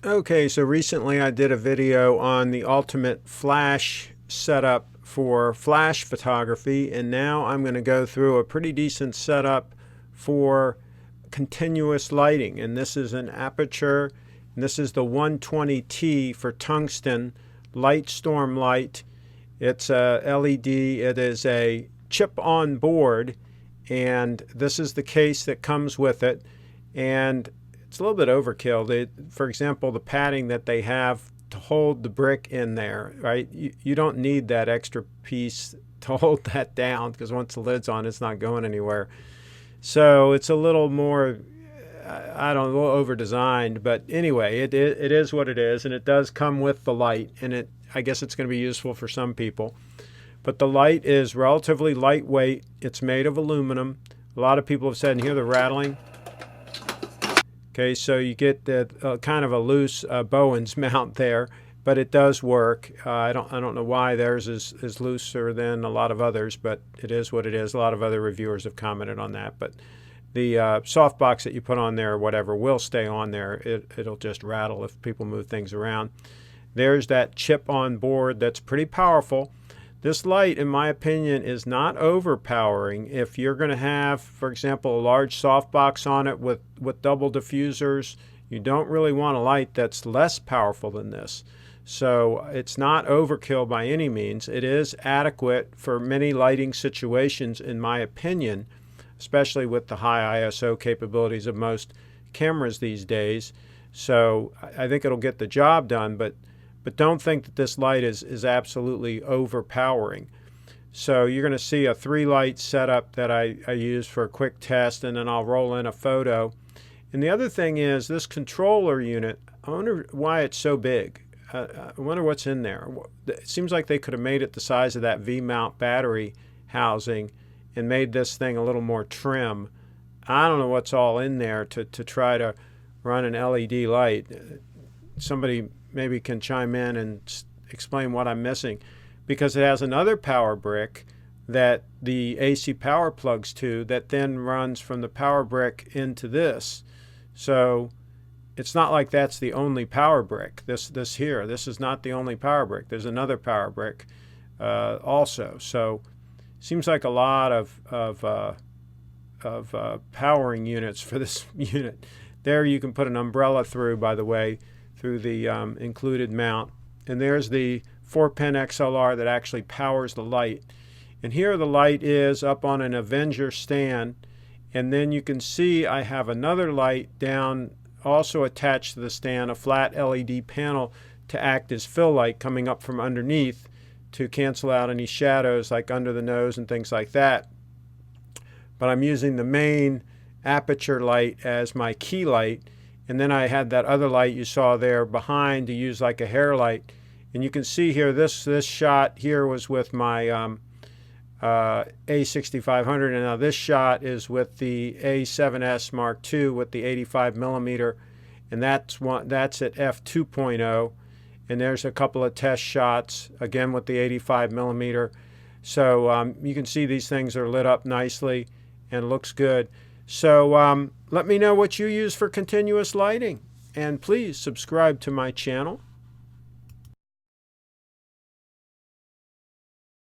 Okay, so recently I did a video on the ultimate flash setup for flash photography, and now I'm going to go through a pretty decent setup for continuous lighting. And this is an Aputure, and this is the 120t for tungsten light storm light. It's a LED, it is a chip on board, and this is the case that comes with it. And it's a little bit overkill. For example, the padding that they have to hold the brick in there, right? You don't need that extra piece to hold that down, because once the lid's on, it's not going anywhere. So it's a little more, I don't know, a little over-designed. But anyway, it is what it is, and it does come with the light, and I guess it's going to be useful for some people. But the light is relatively lightweight. It's made of aluminum. A lot of people have said, and hear the rattling. Okay, so you get the kind of a loose Bowens mount there, but it does work. I don't know why theirs is looser than a lot of others, but it is what it is. A lot of other reviewers have commented on that. But the softbox that you put on there or whatever will stay on there. It'll just rattle if people move things around. There's that chip on board that's pretty powerful. This light, in my opinion, is not overpowering. If you're going to have, for example, a large softbox on it with double diffusers, you don't really want a light that's less powerful than this. So it's not overkill by any means. It is adequate for many lighting situations, in my opinion, especially with the high ISO capabilities of most cameras these days. So I think it'll get the job done, but don't think that this light is absolutely overpowering. So you're going to see a 3-light setup that I use for a quick test, and then I'll roll in a photo. And the other thing is this controller unit, I wonder why it's so big. I wonder what's in there. It seems like they could have made it the size of that V-mount battery housing and made this thing a little more trim. I don't know what's all in there to try to run an LED light. Somebody maybe can chime in and explain what I'm missing, because it has another power brick that the AC power plugs to that then runs from the power brick into this. So it's not like that's the only power brick. This is not the only power brick. There's another power brick also. So seems like a lot of powering units for this unit. There you can put an umbrella through, by the way, through the included mount. And there's the 4-pin XLR that actually powers the light. And here the light is up on an Avenger stand. And then you can see I have another light down, also attached to the stand, a flat LED panel to act as fill light coming up from underneath to cancel out any shadows like under the nose and things like that. But I'm using the main Aputure light as my key light. And then I had that other light you saw there behind to use like a hair light. And you can see here, this shot here was with my A6500, and now this shot is with the A7S Mark II with the 85mm, and that's at f2.0. And there's a couple of test shots again with the 85mm. So you can see these things are lit up nicely and looks good. So let me know what you use for continuous lighting, and please subscribe to my channel.